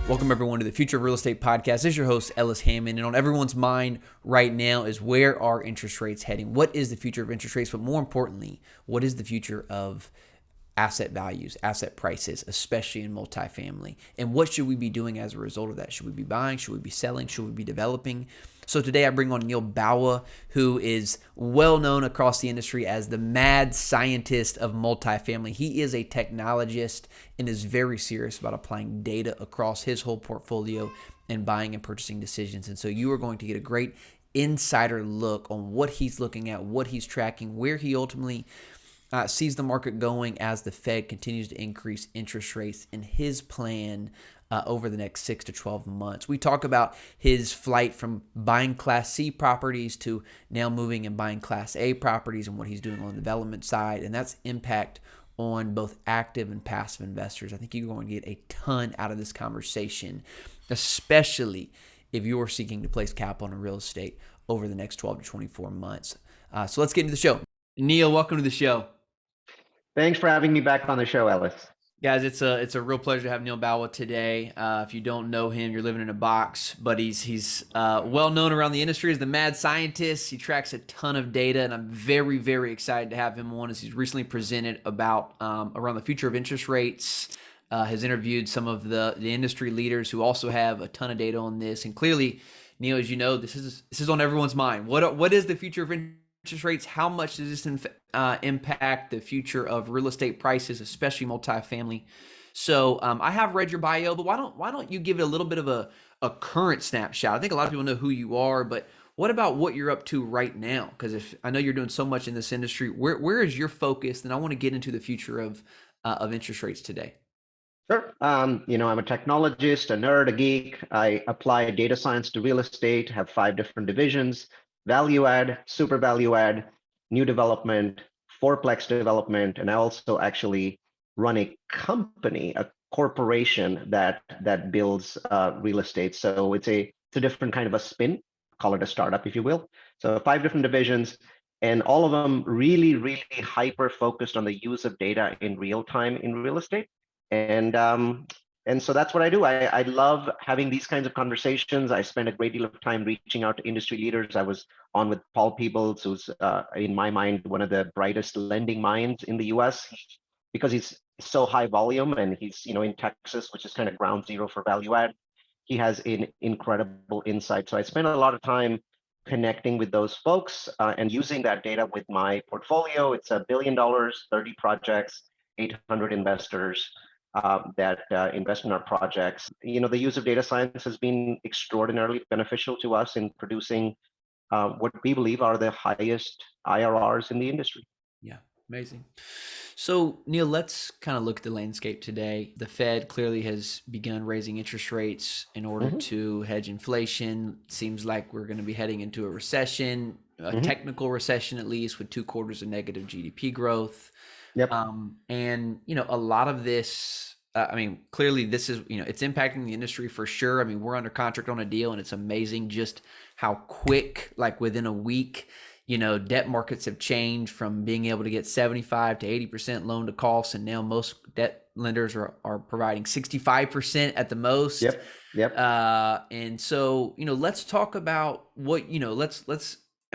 Welcome everyone to the Future of Real Estate Podcast. This is your host, Ellis Hammond, and on everyone's mind right now is where are interest rates heading? What is the future of interest rates? But more importantly, what is the future of asset values, asset prices, especially in multifamily? And what should we be doing as a result of that? Should we be buying? Should we be selling? Should we be developing? So today I bring on Neal Bawa, who is well known across the industry as the Mad Scientist of Multifamily. He is a technologist and is very serious about applying data across his whole portfolio and buying and purchasing decisions. And so you are going to get a great insider look on what he's looking at, what he's tracking, where he ultimately sees the market going as the Fed continues to increase interest rates, and his plan over the next 6 to 12 months. We talk about his flight from buying Class C properties to now moving and buying Class A properties and what he's doing on the development side, and that's impact on both active and passive investors. I think you're going to get a ton out of this conversation, especially if you're seeking to place capital in real estate over the next 12 to 24 months. So let's get into the show. Neal, welcome to the show. Thanks for having me back on the show, Ellis. Guys, it's a real pleasure to have Neal Bawa today. If you don't know him, you're living in a box, but he's well known around the industry as the Mad Scientist. He tracks a ton of data, and I'm very, very excited to have him on as he's recently presented about around the future of interest rates. Has interviewed some of the industry leaders who also have a ton of data on this, and clearly, Neal, as you know, this is on everyone's mind. What is the future of interest rates? How much does this impact the future of real estate prices, especially multifamily? So I have read your bio, but why don't you give it a little bit of a current snapshot? I think a lot of people know who you are, but what about what you're up to right now? Because if I know you're doing so much in this industry, where is your focus? And I want to get into the future of interest rates today. Sure. I'm a technologist, a nerd, a geek. I apply data science to real estate, have 5 different divisions: value add, super value add, new development, fourplex development, and I also actually run a company, a corporation that builds real estate. So it's a different kind of a spin, call it a startup, if you will. So 5 different divisions, and all of them really, really hyper focused on the use of data in real time in real estate. And so that's what I do. I love having these kinds of conversations. I spend a great deal of time reaching out to industry leaders. I was on with Paul Peebles, who's in my mind one of the brightest lending minds in the US, because he's so high volume, and he's in Texas, which is kind of ground zero for value add. He has an incredible insight. So I spend a lot of time connecting with those folks and using that data with my portfolio. It's $1 billion, 30 projects, 800 investors that invest in our projects. The use of data science has been extraordinarily beneficial to us in producing what we believe are the highest IRRs in the industry. Yeah, amazing. So, Neal, let's kind of look at the landscape today. The Fed clearly has begun raising interest rates in order to hedge inflation. Seems like we're going to be heading into a recession, a technical recession at least, with 2 quarters of negative GDP growth. Yep. And, a lot of this, clearly this is, it's impacting the industry for sure. I mean, we're under contract on a deal, and it's amazing just how quick, like within a week, debt markets have changed from being able to get 75 to 80% loan to cost. And now most debt lenders are providing 65% at the most. Yep. And so, let's talk about what,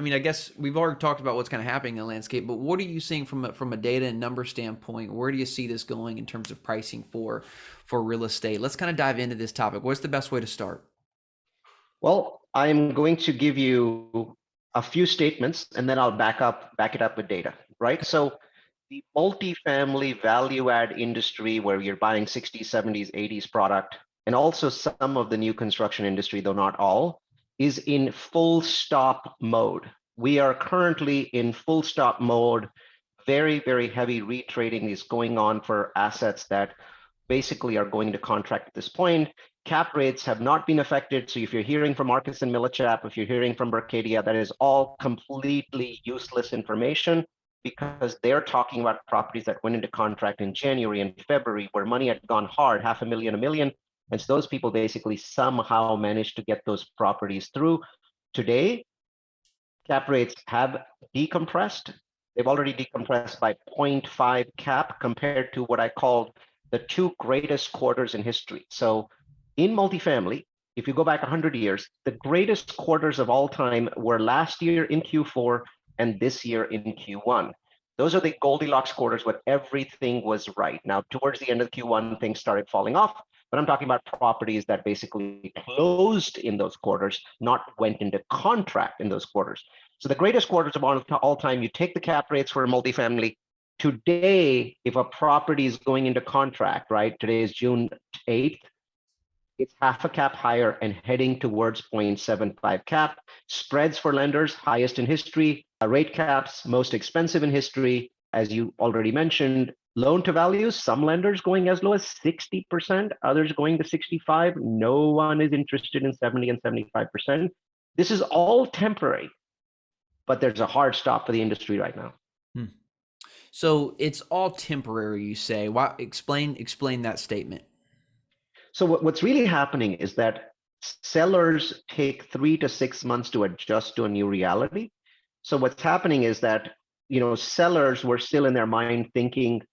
I guess we've already talked about what's kind of happening in the landscape, but what are you seeing from a data and number standpoint? Where do you see this going in terms of pricing for real estate? Let's kind of dive into this topic. What's the best way to start? Well, I'm going to give you a few statements, and then I'll back it up with data, right? So the multifamily value add industry, where you're buying 60s, 70s, 80s product, and also some of the new construction industry, though not all, is in full stop mode. We are currently in full stop mode. Very, very heavy retrading is going on for assets that basically are going to contract at this point. Cap rates have not been affected. So if you're hearing from Marcus and Millichap, if you're hearing from Berkadia, that is all completely useless information, because they're talking about properties that went into contract in January and February, where money had gone hard, $500,000, $1 million. And so those people basically somehow managed to get those properties through. Today, cap rates have decompressed. They've already decompressed by 0.5 cap compared to what I call the two greatest quarters in history. So in multifamily, if you go back 100 years, the greatest quarters of all time were last year in Q4 and this year in Q1. Those are the Goldilocks quarters where everything was right. Now, towards the end of Q1, things started falling off, but I'm talking about properties that basically closed in those quarters, not went into contract in those quarters. So the greatest quarters of all time, you take the cap rates for multifamily. Today, if a property is going into contract, right? Today is June 8th. It's half a cap higher and heading towards 0.75 cap. Spreads for lenders, highest in history. Rate caps, most expensive in history. As you already mentioned, loan to values, some lenders going as low as 60%, others going to 65. No one is interested in 70 and 75%. This is all temporary, but there's a hard stop for the industry right now. So it's all temporary, you say. Why? Explain that statement. So what's really happening is that sellers take 3 to 6 months to adjust to a new reality. So what's happening is that, sellers were still in their mind thinking,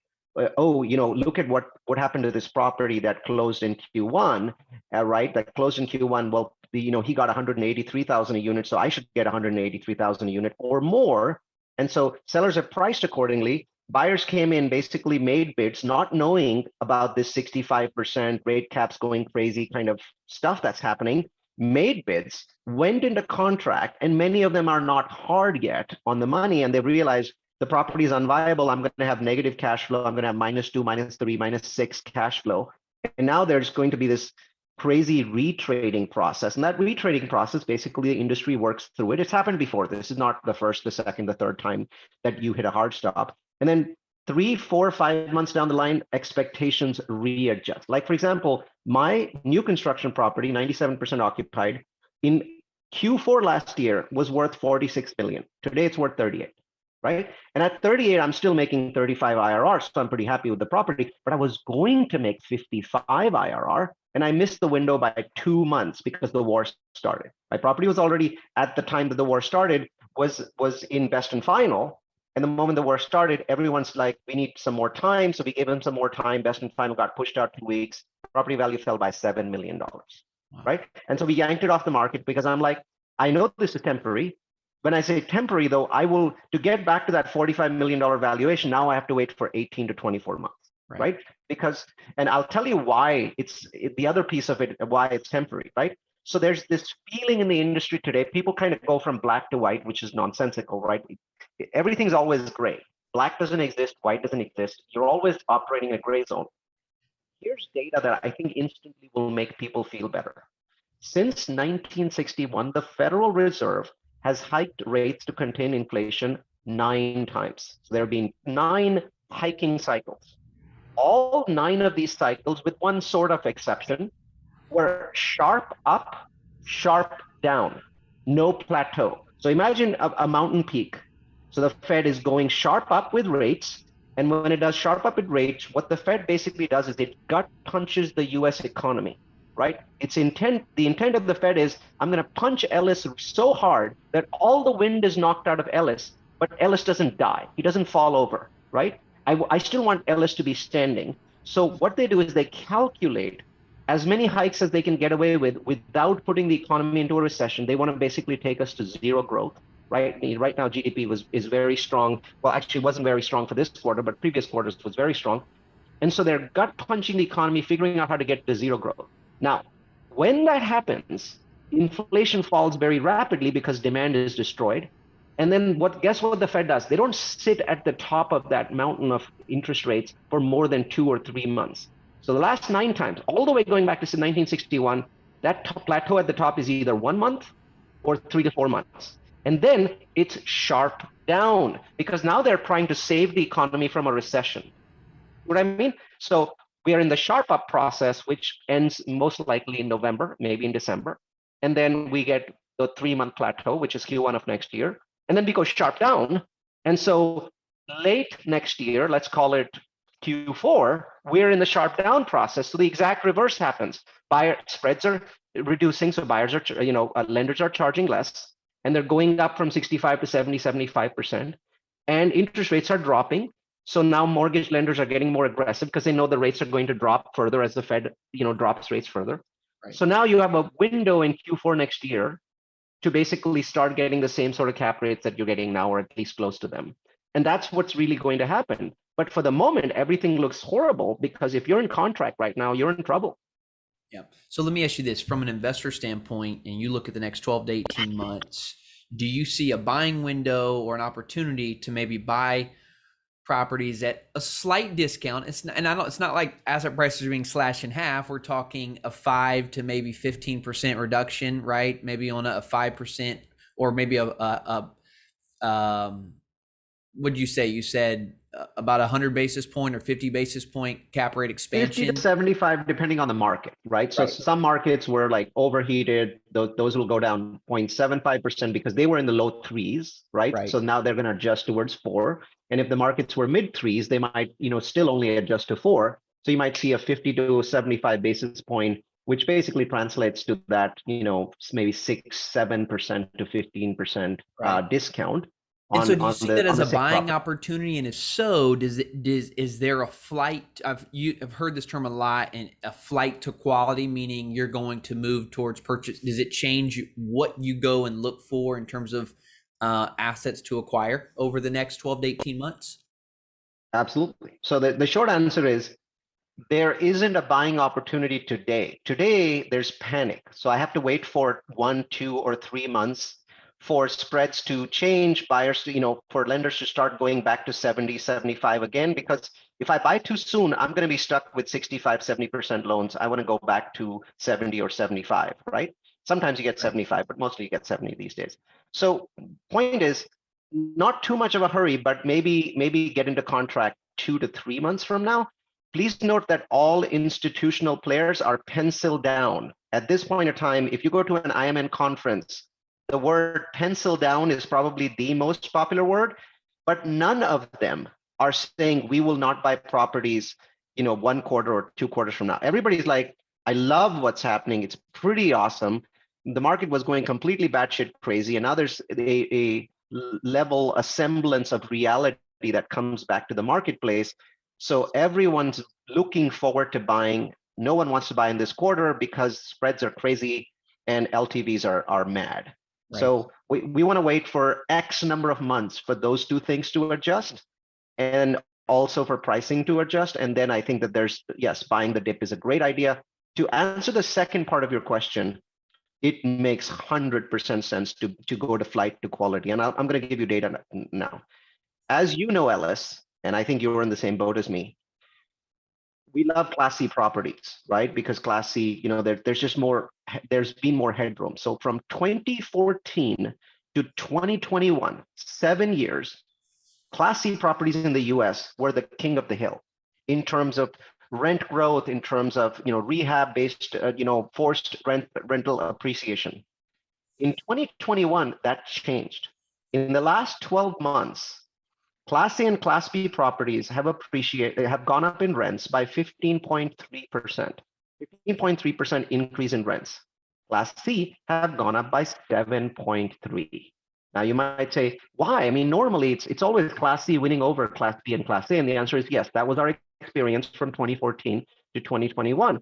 oh, look at what happened to this property that closed in Q1, right? That closed in Q1. Well, he got 183,000 a unit, so I should get 183,000 a unit or more. And so sellers are priced accordingly. Buyers came in, basically made bids, not knowing about this 65% rate caps going crazy kind of stuff that's happening, made bids, went into contract, and many of them are not hard yet on the money, and they realized the property is unviable. I'm going to have negative cash flow. I'm going to have -2, -3, -6 cash flow. And now there's going to be this crazy retrading process. And that retrading process, basically the industry works through it. It's happened before. This is not the first, the second, the third time that you hit a hard stop. And then 3, 4, 5 months down the line, expectations readjust. Like, for example, my new construction property, 97% occupied, in Q4 last year was worth 46 million. Today it's worth 38, right? And at 38, I'm still making 35 IRR, so I'm pretty happy with the property, but I was going to make 55 IRR, and I missed the window by 2 months because the war started. My property was already, at the time that the war started, was in best and final. And the moment the war started, everyone's like, we need some more time. So we gave them some more time. Best and final got pushed out 2 weeks. Property value fell by $7 million, right? And so we yanked it off the market because I'm like, I know this is temporary. When I say temporary, though, to get back to that $45 million valuation, now I have to wait for 18 to 24 months, right? Because, and I'll tell you why the other piece of it, why it's temporary, right? So there's this feeling in the industry today, people kind of go from black to white, which is nonsensical, right? Everything's always gray. Black doesn't exist, white doesn't exist. You're always operating a gray zone. Here's data that I think instantly will make people feel better. Since 1961, the Federal Reserve has hiked rates to contain inflation 9 times. So there have been 9 hiking cycles. All 9 of these cycles, with one sort of exception, were sharp up, sharp down, no plateau. So imagine a mountain peak. So the Fed is going sharp up with rates. And when it does sharp up with rates, what the Fed basically does is it gut punches the US economy, right? The intent of the Fed is, I'm going to punch Ellis so hard that all the wind is knocked out of Ellis, but Ellis doesn't die. He doesn't fall over, right? I still want Ellis to be standing. So what they do is they calculate as many hikes as they can get away with without putting the economy into a recession. They want to basically take us to zero growth, right? Right now, GDP is very strong. Well, actually, it wasn't very strong for this quarter, but previous quarters was very strong. And so they're gut punching the economy, figuring out how to get to zero growth. Now, when that happens, inflation falls very rapidly because demand is destroyed. And then guess what the Fed does? They don't sit at the top of that mountain of interest rates for more than 2 or 3 months. So the last 9 times, all the way going back to 1961, that plateau at the top is either 1 month or 3 to 4 months. And then it's sharp down because now they're trying to save the economy from a recession. What I mean? So we are in the sharp up process, which ends most likely in November, maybe in December. And then we get the 3-month plateau, which is Q1 of next year. And then we go sharp down. And so late next year, let's call it Q4, we're in the sharp down process. So the exact reverse happens. Buyer spreads are reducing. So lenders are charging less. And they're going up from 65 to 70, 75%. and interest rates are dropping. So now mortgage lenders are getting more aggressive because they know the rates are going to drop further as the Fed, drops rates further. Right. So now you have a window in Q4 next year to basically start getting the same sort of cap rates that you're getting now, or at least close to them. And that's what's really going to happen. But for the moment, everything looks horrible because if you're in contract right now, you're in trouble. Yeah. So let me ask you this from an investor standpoint, and you look at the next 12 to 18 months, do you see a buying window or an opportunity to maybe buy properties at a slight discount? It's not, and I don't, it's not like asset prices are being slashed in half. We're talking a 5 to maybe 15% reduction, right? Maybe on a 5% or maybe what'd you say? You said about 100 basis point or 50 basis point cap rate 50 expansion. to 75, depending on the market, right? So some markets were like overheated. Those will go down 0.75% because they were in the low threes, right? Right. So now they're going to adjust towards 4. And if the markets were mid threes, they might, still only adjust to 4. So you might see a 50 to 75 basis point, which basically translates to that, maybe 6-7% to 15% Right. discount. And so do you see that as on the a same buying property. opportunity? And if so, is there a flight? I've heard this term a lot, and a flight to quality, meaning you're going to move towards purchase. Does it change what you go and look for in terms of assets to acquire over the next 12 to 18 months? Absolutely. So the short answer is there isn't a buying opportunity today. Today, there's panic. So I have to wait for 1, 2, or 3 months for spreads to change, buyers to, for lenders to start going back to 70, 75 again, because if I buy too soon, I'm going to be stuck with 65, 70% loans. I want to go back to 70 or 75, right? Sometimes you get 75, but mostly you get 70 these days. So point is, not too much of a hurry, but maybe get into contract 2 to 3 months from now. Please note that all institutional players are penciled down. At this point in time, if you go to an IMN conference, the word pencil down is probably the most popular word, but none of them are saying we will not buy properties, 1 quarter or 2 quarters from now. Everybody's like, I love what's happening. It's pretty awesome. The market was going completely batshit crazy, and now there's a semblance of reality that comes back to the marketplace. So everyone's looking forward to buying. No one wants to buy in this quarter because spreads are crazy and LTVs are mad. Right. So we want to wait for X number of months for those two things to adjust, and also for pricing to adjust. And then I think that yes, buying the dip is a great idea. To answer the second part of your question, it makes 100% sense to go to flight to quality. And I'm going to give you data now. As you know, Ellis, and I think you're in the same boat as me, we love Class C properties, right? Because Class C, there's been more headroom. So from 2014 to 2021, 7 years, Class C properties in the US were the king of the hill in terms of rent growth, in terms of rehab-based, forced rental appreciation. In 2021, that changed. In the last 12 months, Class A and Class B properties have gone up in rents by 15.3%. 15.3% increase in rents. Class C have gone up by 7.3. Now you might say, why? I mean, normally it's always Class C winning over Class B and Class A, and the answer is yes. That was our experience from 2014 to 2021.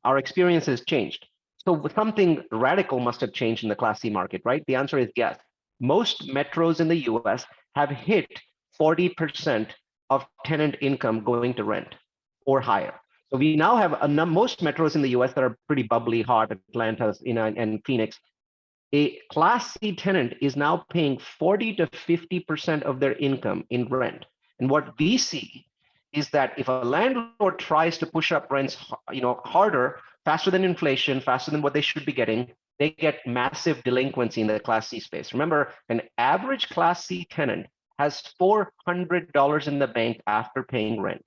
Our experience has changed. So something radical must have changed in the Class C market, right? The answer is yes. Most metros in the US have hit 40% of tenant income going to rent or higher. So we now have most metros in the US that are pretty bubbly hot, Atlanta, and Phoenix. A Class C tenant is now paying 40 to 50% of their income in rent. And what we see is that if a landlord tries to push up rents, harder, faster than inflation, faster than what they should be getting, they get massive delinquency in the Class C space. Remember, an average Class C tenant has $400 in the bank after paying rent.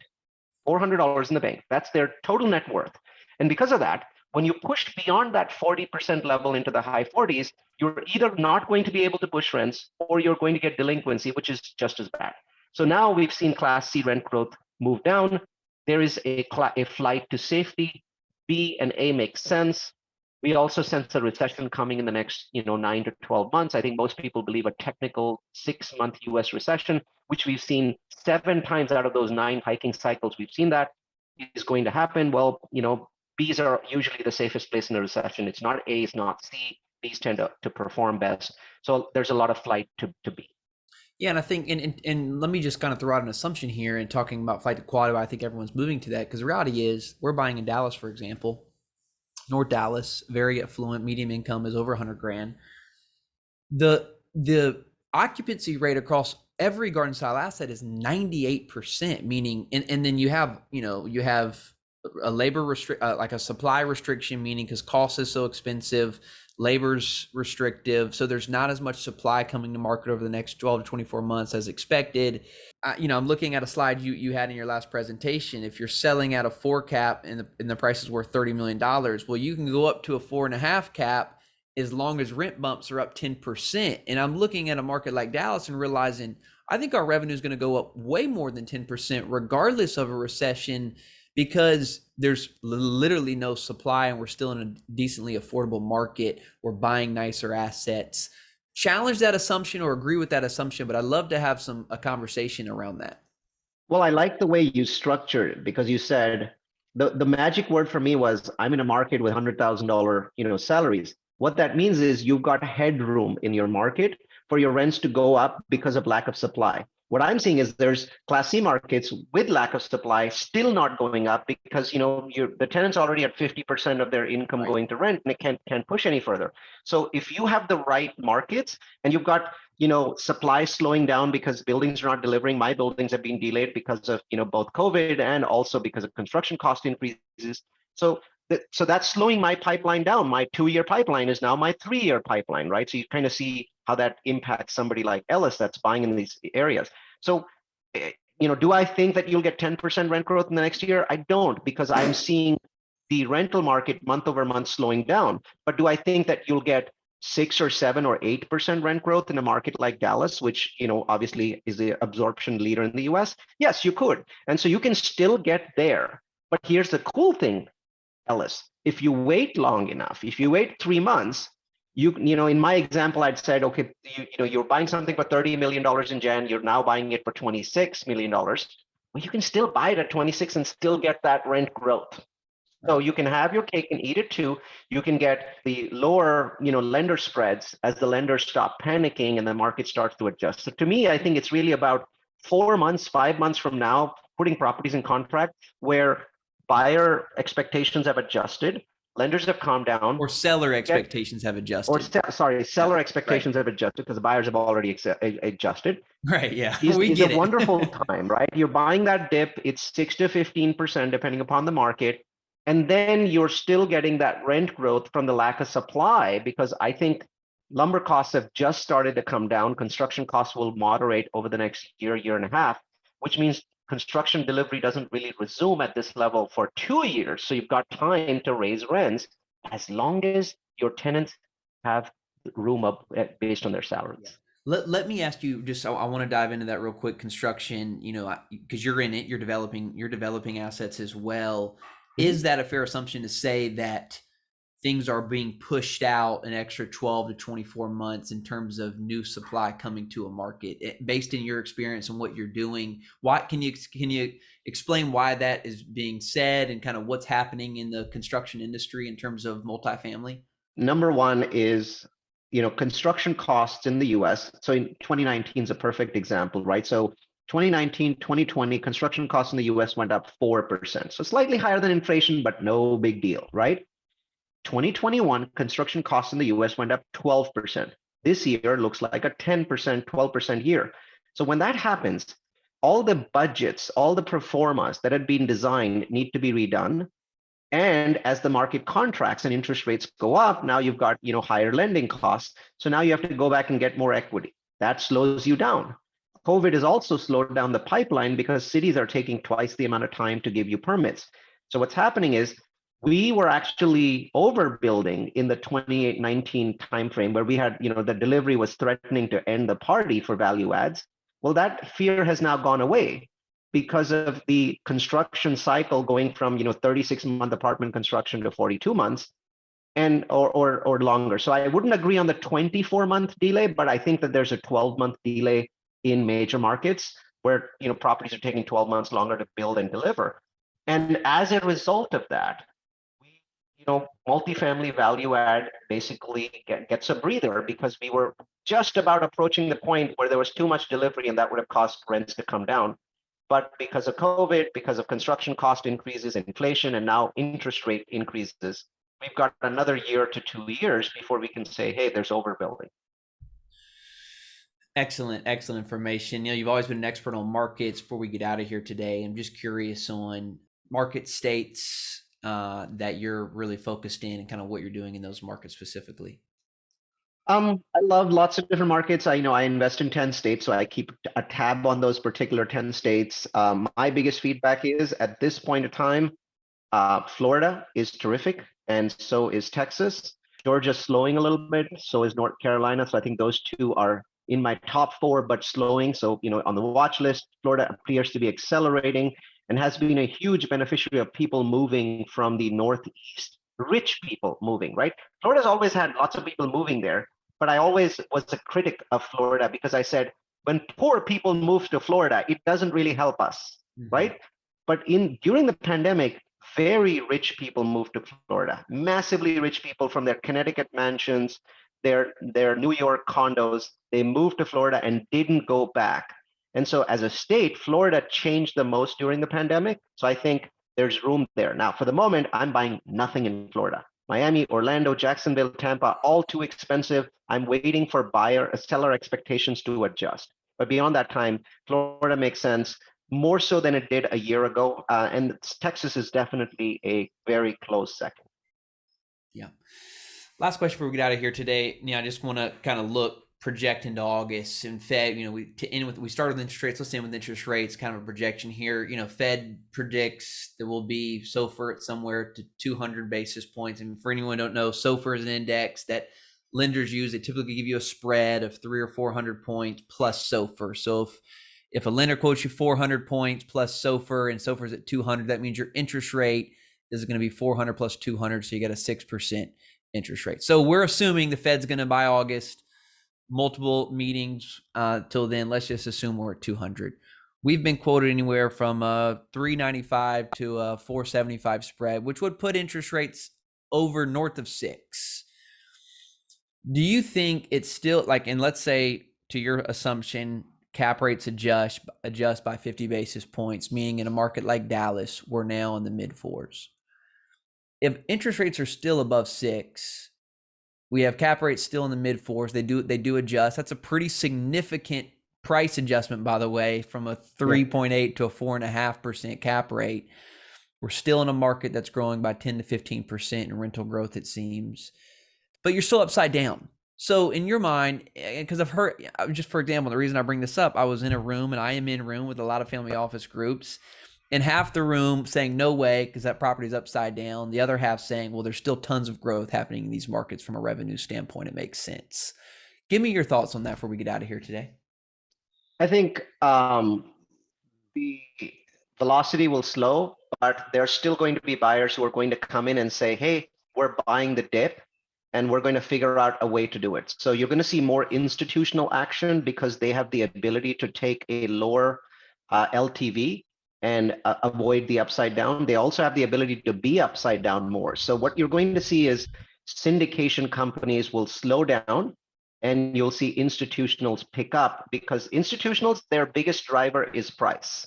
$400 in the bank. That's their total net worth. And because of that, when you push beyond that 40% level into the high 40s, you're either not going to be able to push rents or you're going to get delinquency, which is just as bad. So now we've seen Class C rent growth move down. There is a flight to safety. B and A make sense. We also sense a recession coming in the next, 9 to 12 months. I think most people believe a technical 6-month US recession, which we've seen 7 times out of those 9 hiking cycles. We've seen that is going to happen. Well, Bs are usually the safest place in a recession. It's not A, it's not C. Bs tend to perform best. So there's a lot of flight to B. Yeah, and I think, and let me just kind of throw out an assumption here and talking about flight to quality. I think everyone's moving to that because the reality is we're buying in Dallas, for example, North Dallas, very affluent, medium income is over 100 grand. The occupancy rate across every garden style asset is 98%, meaning, and then you have a labor like a supply restriction, meaning because cost is so expensive, labor's restrictive, so there's not as much supply coming to market over the next 12 to 24 months as expected. I'm looking at a slide you had in your last presentation. If you're selling at a 4 cap and the price is worth $30 million, well, you can go up to a 4.5 cap as long as rent bumps are up 10%. And I'm looking at a market like Dallas and realizing I think our revenue is going to go up way more than 10% regardless of a recession, because there's literally no supply and we're still in a decently affordable market. We're buying nicer assets. Challenge that assumption or agree with that assumption, but I'd love to have a conversation around that. Well, I like the way you structured it because you said the magic word for me was I'm in a market with $100,000 salaries. What that means is you've got headroom in your market for your rents to go up because of lack of supply. What I'm seeing is there's Class C markets with lack of supply still not going up because the tenant's already at 50% of their income going to rent and it can't push any further. So if you have the right markets and you've got supply slowing down because buildings are not delivering. My buildings have been delayed because of both COVID and also because of construction cost increases. So that's slowing my pipeline down. My 2-year pipeline is now my 3-year pipeline, right? So you kind of see how that impacts somebody like Ellis that's buying in these areas. So, do I think that you'll get 10% rent growth in the next year? I don't, because I'm seeing the rental market month over month slowing down. But do I think that you'll get 6 or 7 or 8% rent growth in a market like Dallas, which obviously is the absorption leader in the US? Yes, you could. And so you can still get there. But here's the cool thing, Ellis. If you wait long enough, if you wait 3 months, in my example, I'd said, okay, you're buying something for $30 million in Jan, you're now buying it for $26 million. Well, you can still buy it at 26 and still get that rent growth. So you can have your cake and eat it too. You can get the lower, lender spreads as the lenders stop panicking and the market starts to adjust. So to me, I think it's really about 4 months, 5 months from now, putting properties in contract where buyer expectations have adjusted, lenders have calmed down, or seller expectations have adjusted. Or seller expectations have adjusted because the buyers have already adjusted. Right. Yeah. It's a wonderful time, right? You're buying that dip. It's 6 to 15% depending upon the market. And then you're still getting that rent growth from the lack of supply, because I think lumber costs have just started to come down. Construction costs will moderate over the next year, year and a half, which means construction delivery doesn't really resume at this level for 2 years. So you've got time to raise rents as long as your tenants have room up based on their salaries. Yeah. Let me ask you, just I want to dive into that real quick. Construction, because you're in it, you're developing assets as well. Is that a fair assumption to say that things are being pushed out an extra 12 to 24 months in terms of new supply coming to a market, based in your experience and what you're doing? Why can you explain why that is being said and kind of what's happening in the construction industry in terms of multifamily? Number one is, construction costs in the US. So in 2019 is a perfect example, right? So 2019, 2020, construction costs in the US went up 4%. So slightly higher than inflation, but no big deal, right? 2021, construction costs in the US went up 12%. This year looks like a 10%, 12% year. So when that happens, all the budgets, all the pro formas that had been designed need to be redone. And as the market contracts and interest rates go up, now you've got higher lending costs. So now you have to go back and get more equity. That slows you down. COVID has also slowed down the pipeline because cities are taking twice the amount of time to give you permits. So what's happening is we were actually overbuilding in the 2019 timeframe where we had, the delivery was threatening to end the party for value adds. Well, that fear has now gone away because of the construction cycle going from 36-month apartment construction to 42 months. and or longer. So I wouldn't agree on the 24-month delay, but I think that there's a 12-month delay in major markets where properties are taking 12 months longer to build and deliver. And as a result of that, we, multifamily value add basically gets a breather because we were just about approaching the point where there was too much delivery and that would have caused rents to come down. But because of COVID, because of construction cost increases, inflation, and now interest rate increases, we've got another year to 2 years before we can say, hey, there's overbuilding. Excellent information. You've always been an expert on markets. Before we get out of here today, I'm just curious on market states that you're really focused in and kind of what you're doing in those markets specifically. I love lots of different markets. I invest in 10 states, so I keep a tab on those particular 10 states. My biggest feedback is at this point of time, Florida is terrific, and so is Texas. Georgia's slowing a little bit, so is North Carolina. So I think those two are in my top four, but slowing. So, on the watch list, Florida appears to be accelerating and has been a huge beneficiary of people moving from the Northeast, rich people moving, right? Florida's always had lots of people moving there, but I always was a critic of Florida because I said, when poor people move to Florida, it doesn't really help us, right? But during the pandemic, very rich people moved to Florida, massively rich people from their Connecticut mansions, their New York condos. They moved to Florida and didn't go back. And so as a state, Florida changed the most during the pandemic. So I think there's room there. Now, for the moment, I'm buying nothing in Florida. Miami, Orlando, Jacksonville, Tampa, all too expensive. I'm waiting for seller expectations to adjust. But beyond that time, Florida makes sense, more so than it did a year ago. And Texas is definitely a very close second. Yeah. Last question before we get out of here today. I just want to kind of project into August and Fed. We started with interest rates. Let's end with interest rates. Kind of a projection here. Fed predicts there will be SOFR at somewhere to 200 basis points. And for anyone who don't know, SOFR is an index that lenders use. They typically give you a spread of 300 or 400 points plus SOFR. So if a lender quotes you 400 points plus SOFR and SOFR is at 200, that means your interest rate is going to be 400 plus 200. So you got a 6% interest rate. So we're assuming the Fed's going to by August, multiple meetings till then. Let's just assume we're at 200. We've been quoted anywhere from a 395 to a 475 spread, which would put interest rates over north of 6. Do you think it's still and let's say to your assumption, cap rates adjust by 50 basis points, meaning in a market like Dallas, we're now in the mid 4s. If interest rates are still above 6, we have cap rates still in the mid 4s. They do adjust. That's a pretty significant price adjustment, by the way, from a 3.8 to a 4.5% cap rate. We're still in a market that's growing by 10 to 15% in rental growth, it seems, but you're still upside down. So in your mind, because I've heard, just for example, the reason I bring this up, I was in a room, and I am in a room with a lot of family office groups, and half the room saying no way because that property is upside down. The other half saying, well, there's still tons of growth happening in these markets from a revenue standpoint. It makes sense. Give me your thoughts on that before we get out of here today. I think the velocity will slow, but there's still going to be buyers who are going to come in and say, hey, we're buying the dip and we're going to figure out a way to do it. So you're going to see more institutional action because they have the ability to take a lower LTV and avoid the upside down. They also have the ability to be upside down more. So what you're going to see is syndication companies will slow down, and you'll see institutionals pick up because institutionals, their biggest driver is price,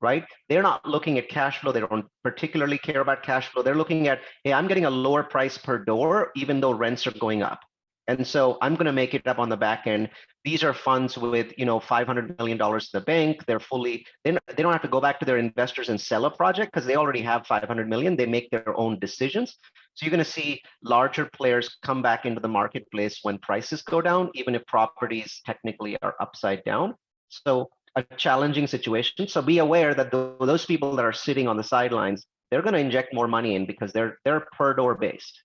right? They're not looking at cash flow. They don't particularly care about cash flow. They're looking at, hey, I'm getting a lower price per door, even though rents are going up. And so I'm going to make it up on the back end. These are funds with, $500 million in the bank. They don't have to go back to their investors and sell a project because they already have 500 million. They make their own decisions. So you're going to see larger players come back into the marketplace when prices go down, even if properties technically are upside down. So a challenging situation. So be aware that those people that are sitting on the sidelines, they're going to inject more money in because they're per door based.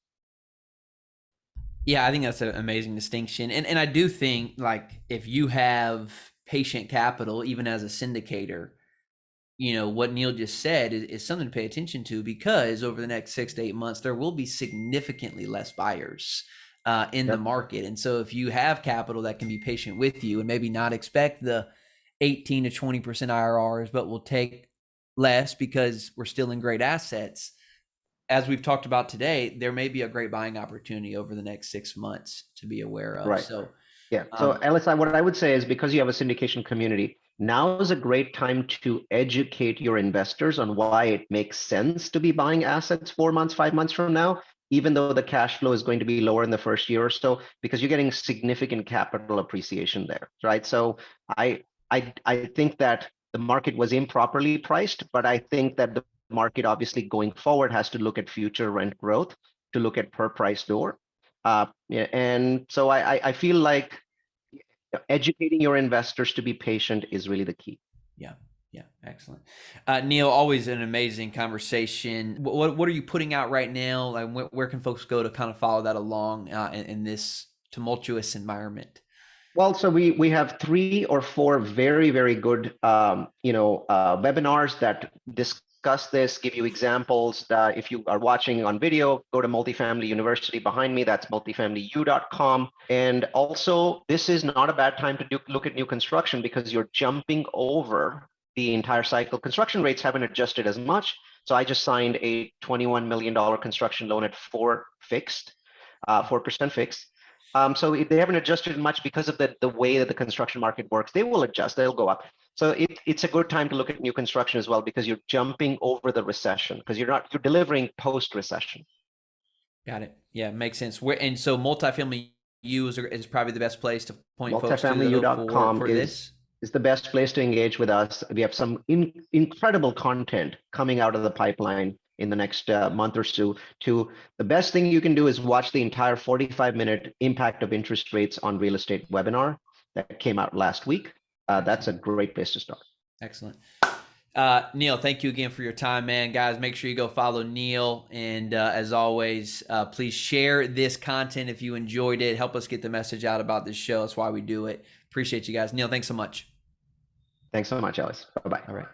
Yeah, I think that's an amazing distinction. And I do think if you have patient capital, even as a syndicator, what Neal just said is something to pay attention to, because over the next 6 to 8 months, there will be significantly less buyers in the Yep. market. And so if you have capital that can be patient with you and maybe not expect the 18 to 20% IRRs, but will take less because we're still in great assets, as we've talked about today, there may be a great buying opportunity over the next 6 months to be aware of. Right. So, Yeah. So Ellis, what I would say is, because you have a syndication community, now is a great time to educate your investors on why it makes sense to be buying assets 4 months, 5 months from now, even though the cash flow is going to be lower in the first year or so, because you're getting significant capital appreciation there, right? So I think that the market was improperly priced, but I think that the market obviously going forward has to look at future rent growth, to look at per price door. Yeah, and so I feel like educating your investors to be patient is really the key. yeah. Yeah, excellent. Neal, always an amazing conversation. What are you putting out right now? Like, where can folks go to kind of follow that along in this tumultuous environment? Well, so we have 3 or 4 very good webinars that discuss this, give you examples. If you are watching on video, go to Multifamily University behind me. That's multifamilyu.com. And also, this is not a bad time to look at new construction, because you're jumping over the entire cycle. Construction rates haven't adjusted as much. So I just signed a $21 million construction loan at 4% fixed. So they haven't adjusted much because of the way that the construction market works. They will adjust, they'll go up. So it's a good time to look at new construction as well, because you're jumping over the recession, because you're delivering post-recession. Got it. Yeah, makes sense. And so Multifamily U is probably the best place to point folks to MultifamilyU.com for this. is the best place to engage with us. We have some incredible content coming out of the pipeline in the next month or so. The best thing you can do is watch the entire 45-minute impact of interest rates on real estate webinar that came out last week. That's a great place to start. Excellent. Neal, thank you again for your time, man. Guys, make sure you go follow Neal. And as always, please share this content if you enjoyed it. Help us get the message out about this show. That's why we do it. Appreciate you guys. Neal, thanks so much. Thanks so much, Ellis. Bye-bye. All right.